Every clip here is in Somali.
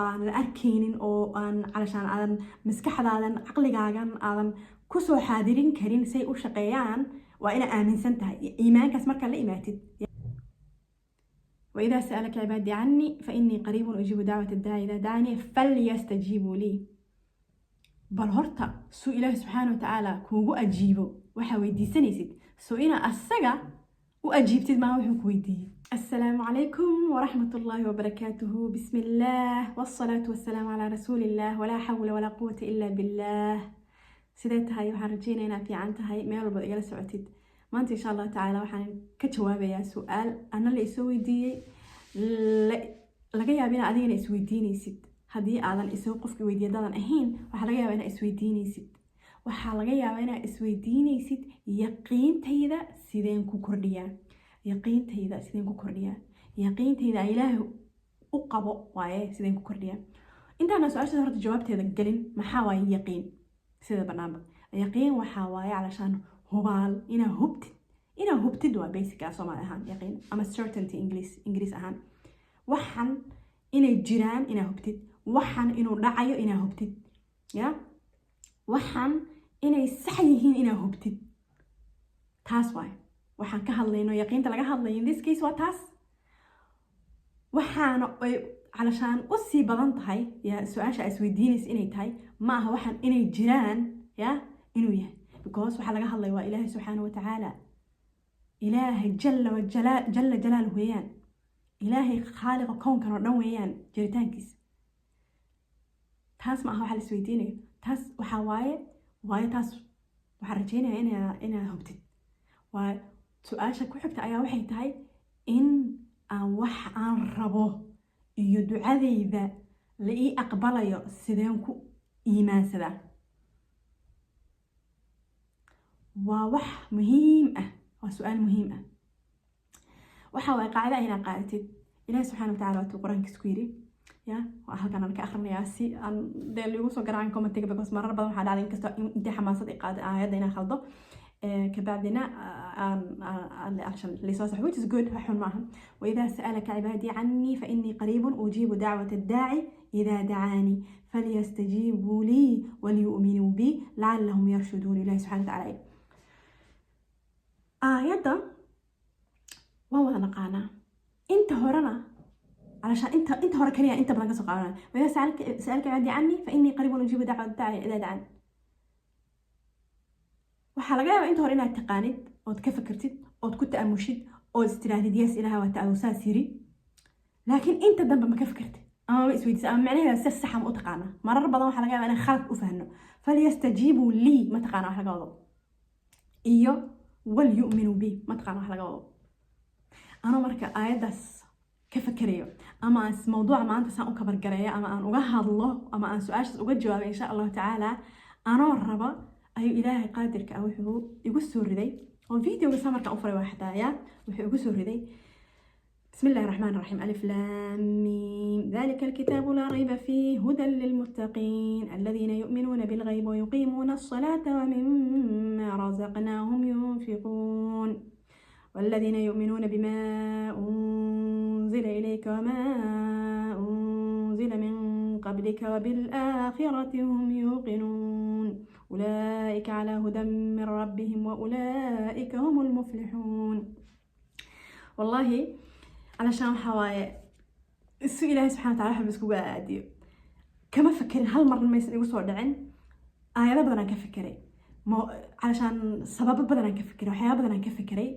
aan la arkaynin oo aan calashaan aadan maskaxdaadan caqligaagan aadan kusoo xaadirin karin say u shaqeeyaan waa ina aaminsan tahay iimaankaas markaa la imaatid. وإذا سألك عبادي عني فإني قريب أجيب دعوة الداعي إذا دعاني فليستجيبوا لي. بل هرتا سو إله سبحانه وتعالى كوغو أجيبو وحا ويدي سنيسيد سو إنا أساقا وأجيبتد ما وحو كويدي. السلام عليكم ورحمة الله وبركاته. بسم الله والصلاة والسلام على رسول الله ولا حول ولا قوة إلا بالله. سيدتهاي وحان رجينا في عنتهاي ميلو بإيلا سعوتيد ما أنت إن شاء الله تعالى وحان كجوابي يا سؤال أنا اللي أسوي دي لقى يابينا أدينا أسوي ديني سيد هدي أذن أسوي قفك ويدي دادن أهين وحا لقى يابينا أسوي ديني سيد وحا لقى يابينا أسوي ديني سيد يقين تيدا سيدين كوكرديا يقين تيدا سيدين كوكرديا يقين تيدا إله أقبو وايه سيدين كوكرديا انت أنا سؤال شهرت جواب تيدا قلن محاواي يقين سيدا برنامج يقين وحاواي علشان هبال إنا هبتد waa basic Soomaali ahaan yaqiin ama certainty English ahaan waxan inay jiraan ina hubtid waxan inuu dhacayo ina hubtid ya waxan inay sax yihiin ina hubtid taas waay waxan ka hadlayno yaqiinta laga hadlayo in this case waa taas waxaana ay calashaan u sii badan tahay ya su'aasha isweydiinaysa inay tahay ma aha waxan inay jiraan ya inuu yahay because waxa laga hadlay waa Ilaahay subhanahu wa ta'ala إلهي جل جلاله ويان إلهي خالق كون كانوا دون ويان جريتان كيس تاس معها حال سويديني تاس وحواية واي تاس وحرجينا إنا هبتت وسؤاشك وحكت أيا وحي تاي إن وح عن ربو يدعى ذا لإي أقبل يا سيدانكو إيمان سدا ووح مهم وسؤال مهم وحاول قاعدة هنا قاعدتي إله سبحانه وتعالى القرآن كسكيري يا وأهل كان لك آخر نياسي أن ده اللي يوصل قرآن كم تيجي بس مرة بدهم حدا عليهم كستو أنت حماسة إقاد آيات دينا خلطة كبعدنا عشان اللي صار which is good حون معهم. وإذا سألك عبادي عني فإني قريب أجيب دعوة الداعي إذا دعاني فليستجيبوا لي وليؤمنوا بي لعلهم يرشدون. الله سبحانه وتعالى آيادا وهو نقانا انت هورنا علشان انت هور كليا انت بدنا نسوق عنا. واذا سألك عبادي عني فاني قريب اجيب دعوة الداعي اذا دعاني waxaa laga yaabaa inta hore inaad taqaanid ood ka fikirtid ood ku ta'amushid ood istiraatid yes ilaha waa ta'awusaas yiri laakiin inta dambe ma ka fikirtid ama ma isweydiisay ama macnaheeda si sax ah u taqaana marar badan waxaa laga yaabaa inaan khalad u fahno falyastajiibu lii ma taqaana wax laga wado iyo وليؤمنوا بي ما تقال واحد لقوه. أنا مركا آيادس كيف كريو أما موضوع ما أنت سأقول كبر جريء أما أن أجهد الله أما أن سؤال أوجه جواب إن شاء الله تعالى أنا الربا أي إلهي قادر كأوحه يقول سور ذي وفيديو بس مركا أفر واحدة يا ويقول سور ذي. بسم الله الرحمن الرحيم ألف لام ميم ذلك الكتاب لا ريب فيه هدى للمتقين الذين يؤمنون بالغيب ويقيمون الصلاة ومما رزقناهم ينفقون والذين يؤمنون بما أنزل إليك وما أنزل من قبلك وبالآخرة هم يوقنون أولئك على هدى من ربهم وأولئك هم المفلحون. والله علشان حوايا السؤال إلهي سبحانه وتعالى حب يسكوا قاعدين كما فكرين هالمرة ما يسوي دعين آيات بدنا كفكري ما علشان سبب بدنا كفكري وحياة بدنا كفكري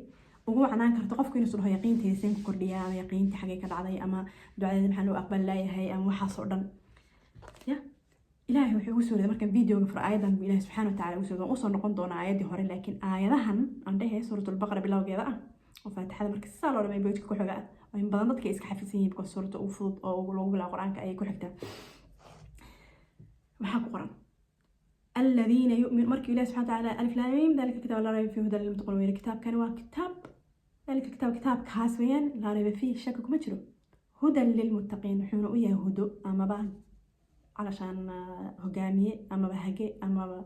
وهو عنان كرتقف كين يصير يقين تيسين كردية يقين تحقيق العضي أما دعاء محلو أقبل لا يهي أم وحصر دم يا إلهي وحي وسوري ده مركب فيديو في آياتا إلهي سبحانه وتعالى وسوري وصل نقطة دون آيات هوري لكن آياتهن عندها سورة البقرة بالله وجذا وفاتحة مركز سالو لما يبيوتك كل حاجة وين بدنا نضك إسك حفظين بكل سورة وفض أو لو بالقرآن كأي كل حاجة محاك القرآن الذين يؤمن مركب الله سبحانه وتعالى ألف لام ميم ذلك الكتاب لا ريب فيه هدى للمتقين الكتاب كان كتاب ذلك كتاب كاسويا لا ريب فيه شكك مجرو هدى للمتقين حين ويا هدوء أما بعد علشان هجامية أما بهجي أما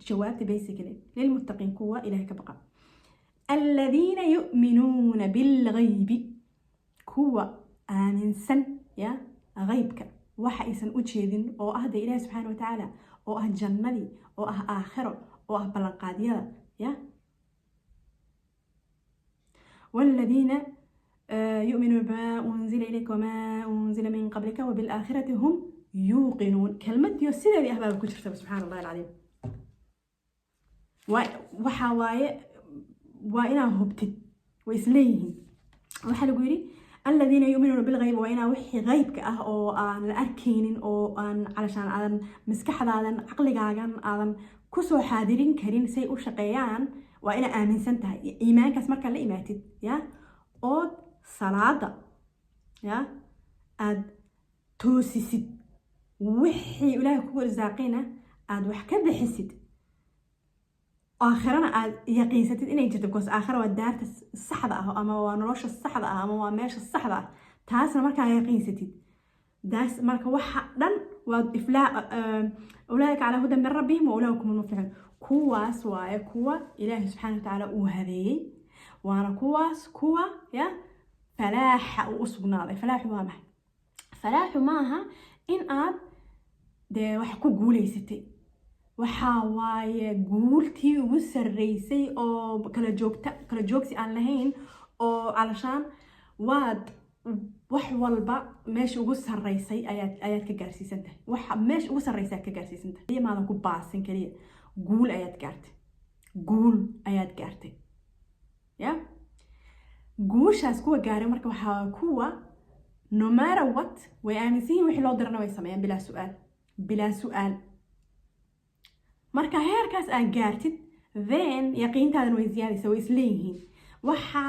جوابتي بيسكلي للمتقين قوة إلهك بقى الذين يؤمنون بالغيب كوا آمن سن يا غيبك waxa aysan u jeedin oo ah de Ilaahay subhanahu wa ta'ala oo ah jannadii oo ah aakhiro oo ah balanqaadyada ya والذين يؤمنون بما أنزل إليك وما أنزل من قبلك وبالآخرة هم يوقنون كلمة يوسيدا دي أحباب كجرت سبحان الله العظيم وحواي وإنا هبتد وإسليهم وحا لغو يري الذين يؤمنون بالغيب وإنا وحي غيبك أو آن الأركين أو آن علشان آدن مسكحدادن عقلقاقن آدن كسو حاضرين كرين سي u shaqeeyaan waa ina aaminsan tahay iimaankaas marka la imaatid ya oo salaada ya aad toosisid wixii Ilaahay ku warsaaqina aad wax ka bixisid aakhirana aad yaqiinsatid inay jirto because aakhira waa daarta saxda ah ama waa nolosha saxda ah ama waa meesha saxda ah taasna marka yaqiinsatid daas marka waxa dhan waa iflaa أولئك على هدى من ربهم وأولئك هم المفلحون كواس واي كوا إلهي سبحانه وتعالى وهذي وأنا كواس كوا يا فلاح وأصبنا فلاح وامح فلاح معها إن آد ده وحكو قولي ستي وحاواي قولتي وسريسي أو كلا جوكسي aan lahayn oo علشان واد wax walba meesha ugu sareysay ayaad ka gaarsiisantahay waxa meesha ugu sareysay ka gaarsiisantahay maadan ku baasin kaliya guul ayaad gaartay ya guushaas kuwa gaaray marka waxa kuwa no matter what way aaminsan wixii loo dirana way sameeyaan bilaa su'aal marka heerkaas aad gaartid then yaqiintaadan way ziyaadaysaa way isleeyihiin waxa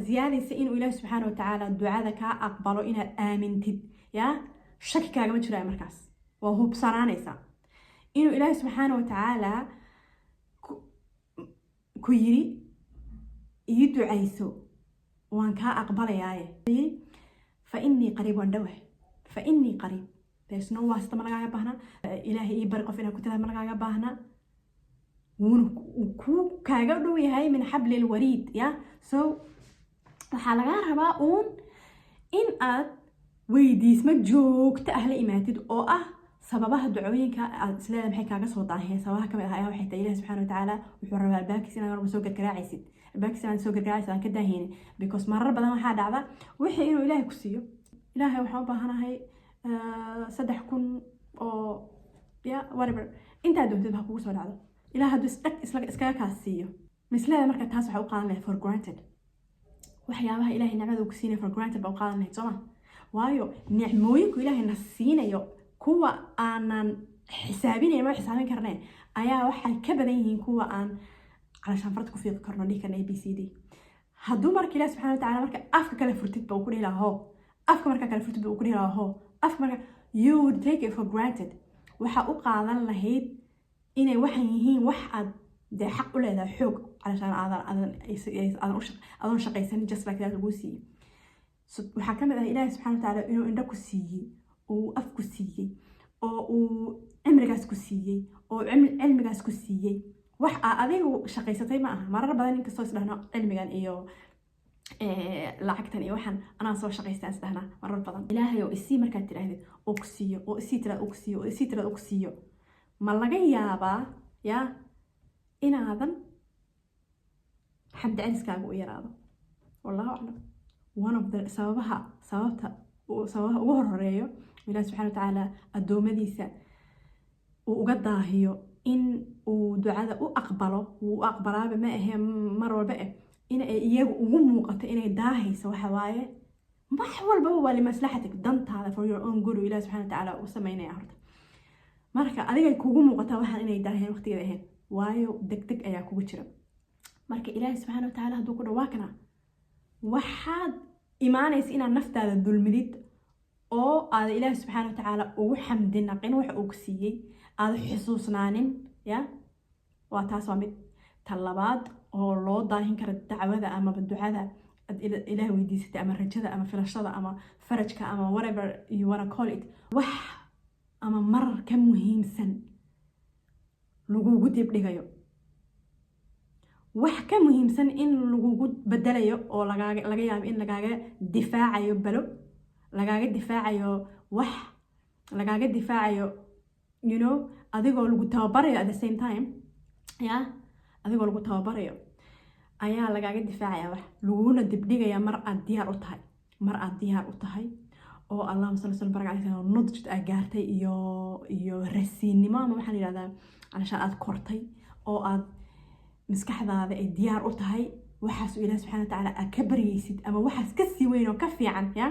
ziyaadaysa inuu Ilaahay subhanahu wa ta'ala ducada ka aqbalo inaad aamintid ya shaki kaaga ma jiro markaas waa hubsanaanaysa inuu Ilaahay subhanahu wa ta'ala ku yiri ii ducayso waan ka aqbalayaaye fa inni qariib waan dhawahay fa inni qariib there's no wasta malaga baahna Ilaahay ii bari qof inaa ku tahay malaga baahna وكو كاغا دو yahay من حبل الوريد يا سو waxa laga rabaa in aad weydiisma joogta ahla imaatid oo ah sababaha ducooyinka aad isleedahay maxay kaaga soo daaheen sababaha kamid ah ayaa waxay tahay Ilaahay subhanahu wa ta'ala wuxuu rabaa albaabkiisa inaad marba soo gargaaraysid albaabkiisa inaad soo gargaaraysid aan ka daaheen because marar badan waxa dhacda wixii inuu Ilaahay ku siiyo Ilaahay waxa u baahanahay 3,000 oo ya whatever inta doontid ha kugu soo dhacdo إلى هذا إسكاك كاسيو مثل مركز تاس وحقوق قانون for granted وحيابها إلهي نعمة وكسينة for granted بقول لنا تمام وايو نعمويك إلهي نسينا يو كوا أنا حسابين ما حسابين كرنين أيا واحد كبدين كوا أن علشان فرتكوا في ذكرنا لي كان ABCD هدو مركز الله سبحانه وتعالى مركز أفكار كلا فرتت بقولي له هو أفكار مركز كلا فرتت بقولي له هو أفكار مركز you would take it for granted وحقوق قانون لهيد inay waxan yihiin wax aad de xaq u leedahay xoog علشان aadan shaqaysan just like that lagu siiyay waxa kamid ah Ilaahay subhanahu wa ta'ala inuu indho ku siiyay oo af ku siiyay oo uu cimrigaas ku siiyay oo cilmigaas ku siiyay wax adigu shaqaysatay ma aha marar badan in kastoo isdhahno cilmigan iyo lacagtan iyo waxan anaa soo shaqaystaan isdhahna marar badan Ilaahay oo isii markaad tiraahdo oo ku siiyo oo isii tiraad oo ku siiyo oo isii tiraad oo ku siiyo ما لقى يابا يا إن هذا حد عرس كابو يراضو والله أعلم one of the سببها وهرريو الله سبحانه وتعالى الدومة ديسا وقضاها هيو إن ودعاء وأقبله بما هي مرة بقى إن يوقت إن داهي سوا حوايه ما حول بوا لمصلحتك دنت هذا for your own good الله سبحانه وتعالى وسمينا يا هرد marka adiga kugu muuqata waxaan inay daaheen waqtiga ahayn waayo degdeg ayaa kugu jira marka Ilaahay subhanahu wa ta'ala haduu ku dhawaaqna waxaad iimaanaysa inaad naftaada dulmidid oo aad Ilaahay subhanahu wa ta'ala ugu xamdinaqin wax uu ku siiyay aad xusuusnaanin ya waa taas waa mid talabaad oo loo daahin karo dacwada ama ducada Ilaahay weydiisatay ama rajada ama filashada ama farajka ama whatever you want to call it wax ama marar ka muhiimsan lagu dib dhigayo wax ka muhiimsan in lagu bedelayo oo laga yaabo in lagaaga difaacayo balo lagaaga difaacayo wax lagaaga difaacayo you know adigoo lagu tababarayo at the same time ya adigoo lagu tababarayo ayaa lagaaga difaacaya wax laguna dibdhigaya mar aad diyaar u tahay oo allahumma salli sallam baraka alayhi nudjid aad gaartay iyo rasiinimo ama waxaan yiraahdaa alashaan aad kortay oo aad maskaxdaada ay diyaar u tahay waxaas ilaahay subxaanahu wa ta'aala aad ka baryaysid ama waxaas ka sii weyn oo ka fiican ya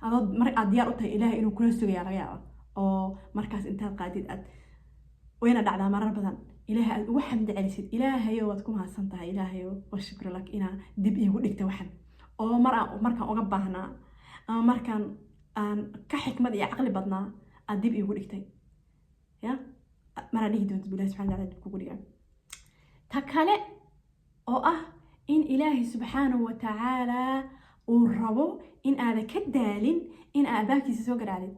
adood mar aad diyaar u tahay ilaahay inuu kula sugayo laga yaabo oo markaas intaad qaadid aad wayna dhacdaa marar badan ilaahay aad ugu xamdi celisid ilaahayo waad ku mahadsan tahay ilaahayo wa shukr lak inaa dib iigu dhigta waxan oo markaan uga baahnaa ama markaan aan ka xikmad iyo caqli badnaa aad dib iigu dhigtay ya mana dhihi doonto ilaahay subxaanahu wa ta'aala dib kugu dhigaa ta kale oo ah in ilaahay subxaanahu wa ta'aala uu rabo in aada ka daalin in aad baabkiisa soo garaacdid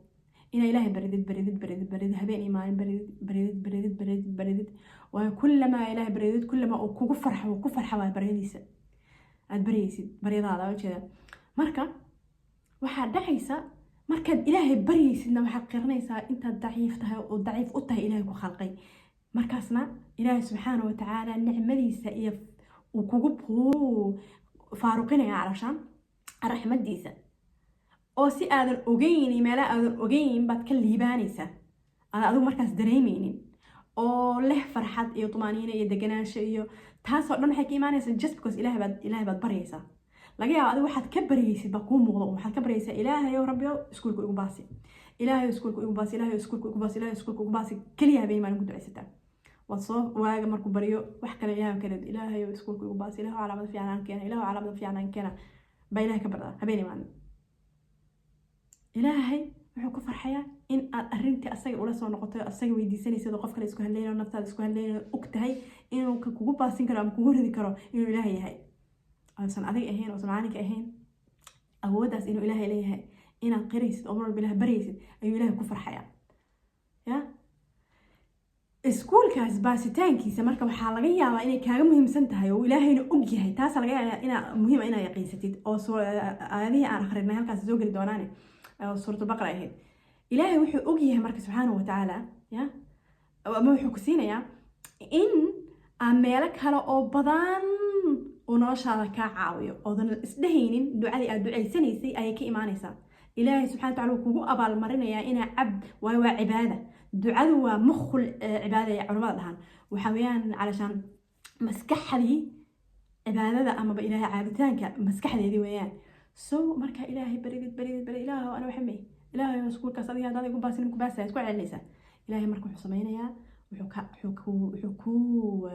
إن إلهي بريد هبين إيمان بريد وكلما إلهي بريد كلما أكو كفر حوا بريديسة بريد هذا وكذا مركا واحد دعيسة مركا إلهي بريس إنه واحد قرنيسة أنت ضعيف أتها إلهي كخلقي مركاسنا إلهي سبحانه وتعالى نعمديسة وكوجبه فاروقنا يا علشان الرحمة ديسة oo si aadan ogeyn meela aadan ogeyn baad ka liibaanaysa adigu markaas dareemaynin oo leh farxad iyo tumaaniina iyo deganaansho iyo taas oo dhan waxay ka imaanaysaa just because ilaahay baad baryaysaa laga yaabo adigu waxaad ka baryaysid baa kuu muuqdo waxaad ka baryaysaa ilaahayow rabbiyow iskuulka igu baasi ilaahayow iskuulka igu baasi ilaahayow iskuulka igu baasi ilaahayow iskuulka igu baasi kaliya habeen maalin ku ducaysataa waad soo waaga markuu baryo wax kale ilaahayow iskuulka igu baasi ilaahayow calaamad fiican aan keena baa ilaahay ka bardaa habeen maalin ilaahay wuxuu ku farxayaa in aad arrintii asaga ula soo noqoto asaga weydiisanaysid qof kale isku hadlaynayo naftaada isku hadlaynayo og tahay inuu kugu baasin karo ama kugu ridi karo inuu ilaahay yahay aysan adig ahayn oo maalinka ahayn awooddaas inuu ilaahay leeyahay inaad qiraysid oo mar bilaahi baryaysid ayuu ilaahay ku farxayaa ya iskuulkaas baasitaankiisa marka waxaa laga yaabaa inay kaaga muhiimsan tahay oo ilaahayna og yahay taas laga yaabaa inaa muhiim inaa yaqiinsatid oo aayadihii aan akhrinay halkaas soo geli doonaane سورة البقرة هي إلهي وحي أوجيه مركز سبحانه وتعالى يا ما وحي كسينا يا إن أمالك هلا أو بدن وناشارك عاوي أو ذن إسدهين دعاء سنيسي أي كإيمان يسا إلهي سبحانه وتعالى كوجو أبا المرنا يا إنا عبد وهو عبادة دعاء ومخ العبادة يا علماء لهان وحويان علشان مسكح لي عبادة أما بإلهي عابدتان كمسكح لي ذي ويان مركا إلهي بريد إلهي وأنا وحمي إلهي وسكول كصديق هذا يقول باسين كباسة يسكول على النساء إلهي مركا حصمينا يا وحكو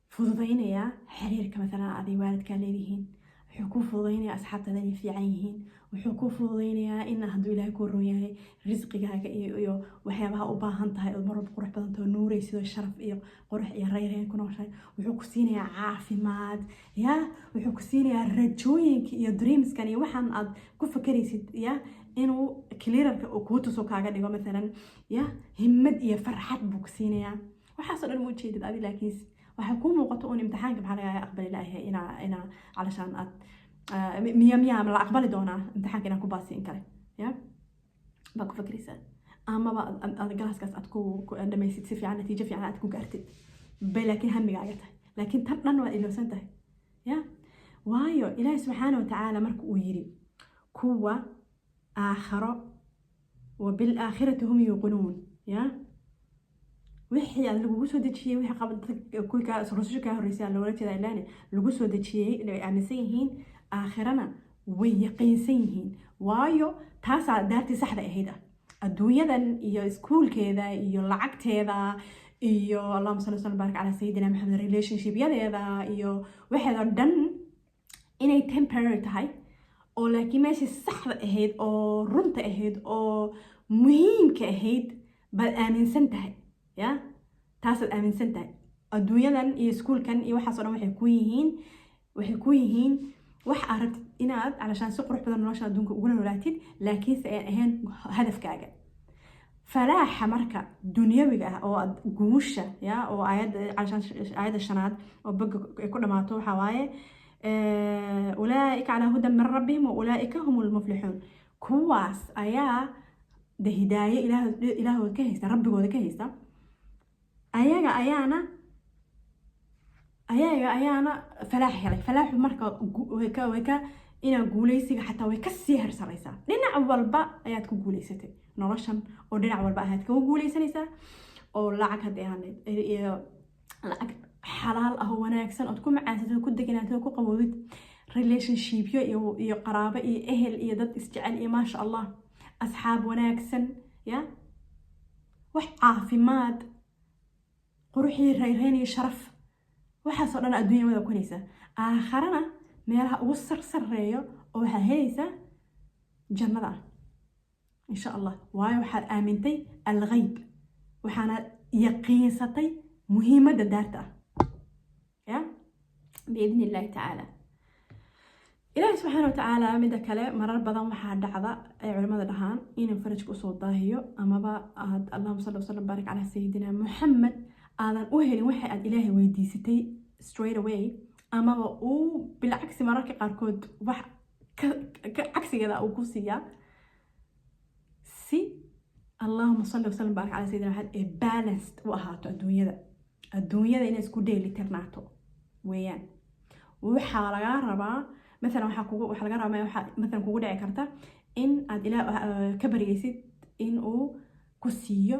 فضينا يا حريرك مثلا أذي والد كان ليهين وحكو فضينا أصحاب تدني في عينهين وحكو فضينا إن هدو إلهي كورو ياهي رزقك إيو وحيابها أباهن تهي المرة بقرح بدنتو نوري سيدو الشرف إيو قرح إيا ريرين كنو شاي وحكو سينا يا عافماد يا وحكو سينا يا رجوينك إيو دريمز كان يوحن أد كفكري سيد يا إنو كليرك وكوتو سوكاقا ديغو مثلا يا همد إيا فرحات بوكسينا يا وحاصل الموجيد أدي لكيس وحكو موقتو أن امتحانك بحالي أقبل إلهي إنا علشان أد مية من أقبل دونا امتحانك إنا كوباسي إنكالي يا باكو فكريسة أما بقى جلاس كاس أتكو عندما يصير في عنا نتيجة في عنا أتكو قرتد بلكن هم قاعدة لكن تبنى إلى سنته يا وايو إلهي سبحانه وتعالى مركو ويري كوة آخرة وبالآخرة هم يوقنون يا وحي لو سو دجيه وحي قبل كل كاس رسول كاه الرسالة ولا كذا إلاني لو سو دجيه اللي عمسيهين آخرنا ويقينسيهين وايو تاسع دارتي صحدة هيدا الدنيا ذا إيو سكول كذا إيو لعق كذا إيو اللهم صل وسلم وبارك على سيدنا محمد relationship يذا إيو واحد دن إني temporary تاي أو لكن ماشي صحدة هيد أو رنت هيد أو مهم كهيد بالآمن سنتهي يا تاسع آمن سنتهي الدنيا ذا إيو سكول كان إيو حصلوا وحي كويهين wax aragtid inaad علشان si qurux badan nolosha adduunka ugu noolaatid laakiin se ay ahayn hadafkaaga falaaxa marka dunyawiga ah oo guusha ya oo aayada shanaad oo bag ku dhamaato waxa waaye ulaa'ika ala hudan min rabbihim wa ulaa'ika humul muflixuun kuwaas ayaa ده هداية إله كهيستا ربي قوة كهيستا ayaana falaax helay falaaxu marka wayka ina guuleysiga xataa way ka sii harsanaysaa dhinac walba ayaad ku guuleysatay noloshan oo dhinac walba ayaad ka guuleysanaysaa oo lacag hadii aanay iyo lacag xalaal ah oo wanaagsan oo ku macaansato ku deganaato ku qaboodid relationship iyo qaraabo iyo ehel iyo dad isjecel iyo ma sha Allah asxaab wanaagsan ya wax caafimaad quruxii reereen iyo sharaf waxaasoo dhan adduunya wada ku helaysaa aakharana meelaha ugu sarsareeyo oo waxaa helaysaa jannada insha Allah waayo waxaad aamintay alghayb waxaana yaqiinsatay muhiimadda daarta ya biidni illaahi tacaala ilaahi subxaana wa tacaala midda kale marar badan waxaa dhacda ay culimada dhahaan inuu farajka usoo daahiyo amaba aad allahuma salli wasallam baarik calaa sayidina muxamed aadan u helin waxa aad ilaahay weydiisatay straight away amaba uu bilcagsi mararka qaarkood wax cagsigeeda uu ku siiyaa si allahuma salli wasallam baarik calaa sayidina muxamed ee balanced u ahaato adduunyada inay isku dheeli tirnaato weeyaan waxaa lagaa rabaa مثلا waxa laga rabaa waxa مثلا kugu dhici karta in aad ilaa ka bariyaysid in uu ku siiyo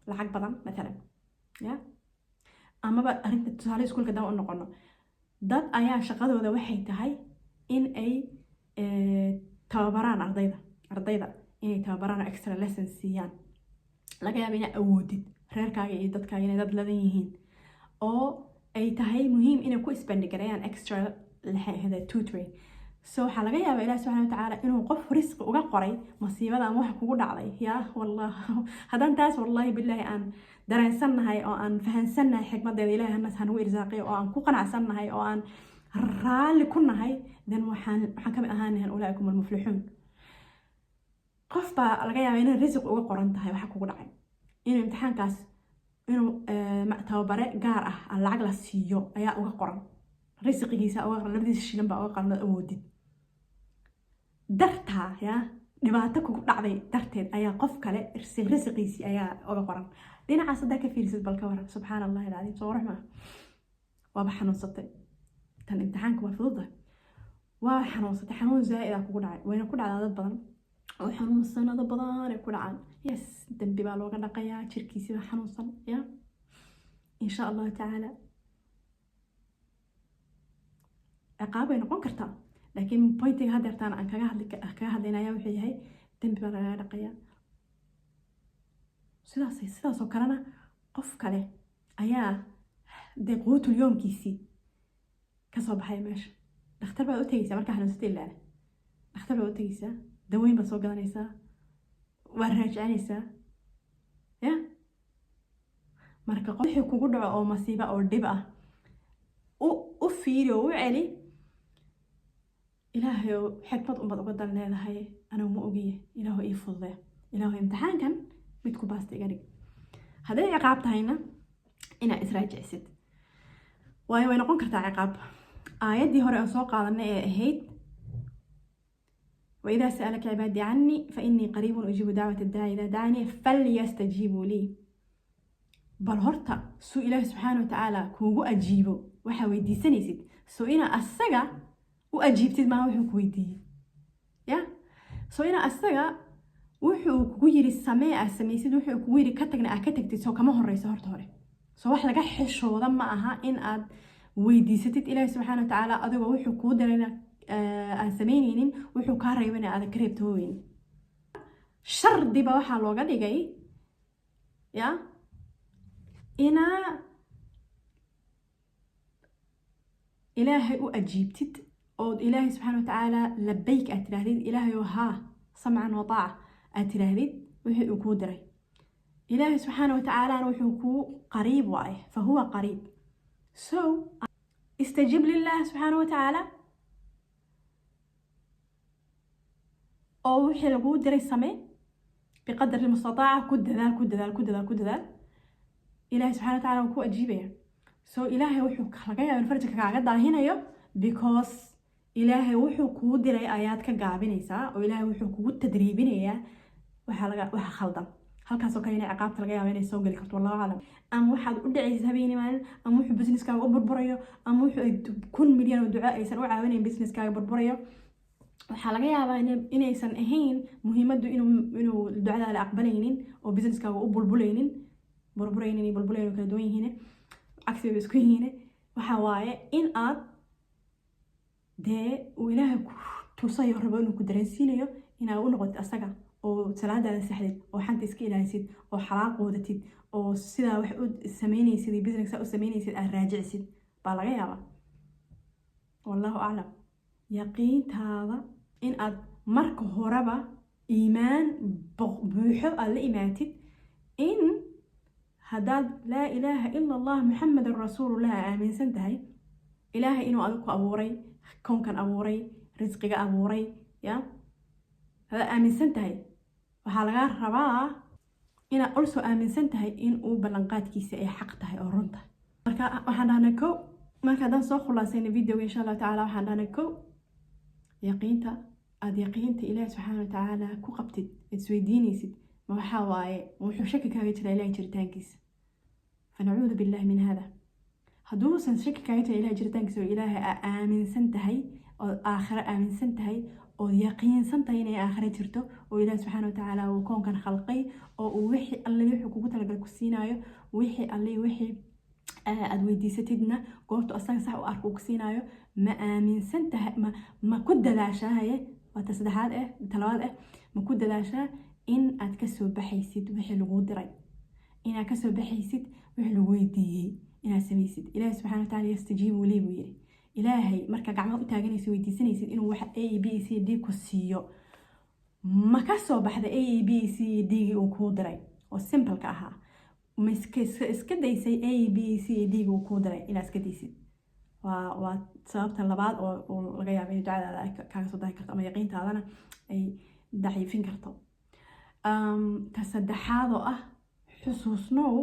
lacag badan مثلا ya amaba arinta tusaale iskuulka daan u noqono dad ayaa shaqadooda waxay tahay in ay tababaraan ardayda inay tababaraan extra lessons siiyaan laga yaabo inaad awoodid reerkaaga iyo dadkaaga inay dad ladan yihiin oo ay tahay muhiim inay ku isbandhigarayaan extra هذا tutoring so waxaa laga yaabaa ilaahi subxaana watacaala inuu qof risqi uga qoray masiibada ama waxa kugu dhacday ya wallah haddaan taas wallahi bilaahi aan dareensannahay oo aan fahansannahay xikmadeeda ilaahi hanas hanugu irsaaqiyo oo aan ku qanacsannahay oo aan raalli ku nahay then waxaan ka mid ahaanahan ulaa'ikum almuflixuun qof baa laga yaabaa inay risq uga qoran tahay waxa kugu dhacay inuu imtixaankaas inuu tababare gaar ah lacag la siiyo ayaa uga qoran رزقيسا أو لبديس الشيلن بقى قلنا أودي درتها يا نباتك وقعدي درتين أيا قف كله رزقيسي أيا أو قرن دينا عصدا كفير سد بالكورة سبحان الله العظيم صورة ما وبحنون صدق تن امتحانك مفروضة وحنون صدق حنون زائد أكون عاد وين أكون على هذا البضن أو حنون السنة هذا البضن يكون عاد يس دنبي بالوقت نقيا شركيسي حنون صن يا إن شاء الله تعالى عقابة نقول كرتا لكن بوينتي هذا تان عن كجاه لنا يا وحي هاي تنبي على رقية سدا سكرنا قف كله أيا دقوت اليوم كيسي كصباح هاي مش نختار بقى أوتيسا مركح نستيل له نختار بقى أوتيسا دوين بسوق نيسا ورجع نيسا يا مركح قف يكون قدرة أو مصيبة أو دبعة وفيري وعلي إلهي حكمة أمبض أقدر لهذا هاي أنا ومؤجية إلهي يفضل إلهي امتحان كان بتكون باستي قريب هذا عقاب تهينا إنا إسراء جسد وين نقول كرت عقاب آيات دي هراء سوق على هيت وإذا سألك عبادي عني فإني قريب أجيب دعوة الداعي إذا دعني فليستجيبوا لي بل هرتا سو إله سبحانه وتعالى كوجو أجيبه وحويدي سنيسد سو إنا السجا وأجيبتي ما وحو كويدي يا سو إنا السجا وحو كويري السماء السميسد وحو كويري كتجنا أكتجتي سو كمان هالرئيس هرتوري سو واحد لقى حشو ضم أها إن أد ويدي ستت إله سبحانه وتعالى أدو وحو كودرنا السمينين وحو كاريبنا على كريبتوين شر دي بوحة لوجا دي جاي يا إنا إلهي أجيبتد أو إلهي سبحانه وتعالى لبيك أتراهديد إلهي وها سمعا وطاعة أتراهديد وحي أكودري إلهي سبحانه وتعالى وحي قريب وعيه فهو قريب so استجيب لله سبحانه وتعالى أو وحي لقودري السماء بقدر المستطاع كد ذال إلهي سبحانه وتعالى وكو أجيبه so إلهي وحو كلاقيا من فرجك كاقدا هنا يو because إلهي وحو كو ديري آيات كاقابينيسا أو إلهي وحو كو تدريبينيا waxa khaldan halkaasoo kale inay ciqaabta laga yaabo inay soo geli karto wallahu aclam ama waxaad u dhacaysa habeenii maalin ama wuxuu businesskaaga u burburayo ama wuxuu 1 milyan oo duco aysan u caawinayn businesskaaga burburayo waxaa laga yaabaa inaysan ahayn muhiimaddu inuu ducadaada aqbalaynin oo businesskaaga u burburaynin kala duwan yihiin cagsiga isku yihiin waxa waaye in aad dee uu ilaahay ku tusayo rabo inuu ku dareensiinayo inaad u noqotid asaga oo salaadaada saxdid oo xanta iska ilaalisid oo xalaal qoodatid oo sidaa wax u sameynaysid business u sameynaysid aad raajicsid baa laga yaabaa wallahu aclam yaqiintaada in aad marka horeba iimaan buuxo aad la imaatid in haddaad laa ilaaha ila allah muxamadan rasuulullah aaminsan tahay ilaahay inuu adigu ku abuuray koonkan abuuray risqiga abuuray ya hada aaminsan tahay waxaa laga rabaa inaad also aaminsan tahay in uu ballanqaadkiisa ay xaq tahay oo run tahay marka waxaan dhahnay kow marka haddaan soo khulaasayna videoga insha allah tacaala waxaan dhahnay kow yaqiinta ilaahi subxaana watacaala ku qabtid isweydiinaysid ma waxaa waaye wuxuu shaki kaaga jiraa ilaahay jiritaankiisa fanacuudu billahi min hada hadduusan shaki kaaga jira ilaahay jiritaankiisa oo ilaahay aaminsan tahay oo aakhiro aaminsan tahay oo yaqiinsan tahay inay aakhiro jirto oo ilaahi subxaana watacaala uu koonkan khalqay oo uu wixii alle wuxuu kugu talagal ku siinaayo wixii alle wixii aad weydiisatidna goortu asaga sax u arko uu ku siinaayo ma aaminsan tahay ma ku dadaashahaye waa ta saddexaad talabaad ma ku dadaashaa in aad kasoo baxaysid wixii lagu diray inaad kasoo baxaysid wixii lagu weydiiyey inaad samaysid ilaahi subxaana watacaala yastajiibu lii buu yiri ilaahay marka gacmaha u taaganaysa weydiisanaysid inuu wax a b c d ku siiyo ma kasoo baxda a b c d uu kuu diray oo simple-ka ahaa ma iska daysay a b c d uu kuu diray inaad iska daysid waa sababta labaad oo laga yaabo in ducadaada kaaga soo dahi karto ama yaqiintaadana ay daciifin karto ta saddexaad oo ah xusuusnow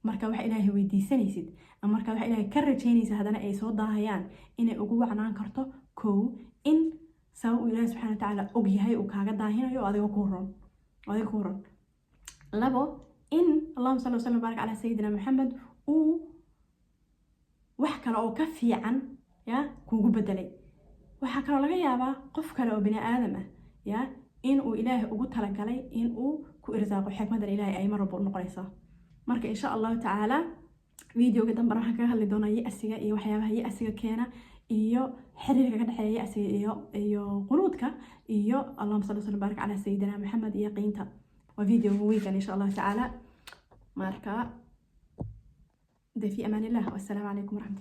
marka wax ilaahay weydiisanaysid ama marka wax ilaahay ka rajaynaysid haddana ay soo daahayaan inay ugu wacnaan karto kow in sabab uu ilaahay subxaana watacaala og yahay uu kaaga daahinayo adiga ku ron labo in allahuma salli wasallam barak calaa sayidina maxamed uu wax kale oo ka fiican ya kuugu bedelay waxaa kaloo laga yaabaa qof kale oo bini aadam ah ya in uu ilaahay ugu talagalay in uu ku irsaaqo xikmadan ilaahay ay mar walba u noqonaysaa marka insha allahu tacaala videoga dambe waxaan kaga hadli doonaa ya'siga iyo waxyaabaha ya'siga keena iyo xiriirka ka dhexeeya ya'siga iyo qunuudka iyo allahuma salli wasallam barak calaa sayidina maxamed iyo yaqiinta waa videoga weekan insha allahu tacaala marka ده في امان الله والسلام عليكم ورحمه الله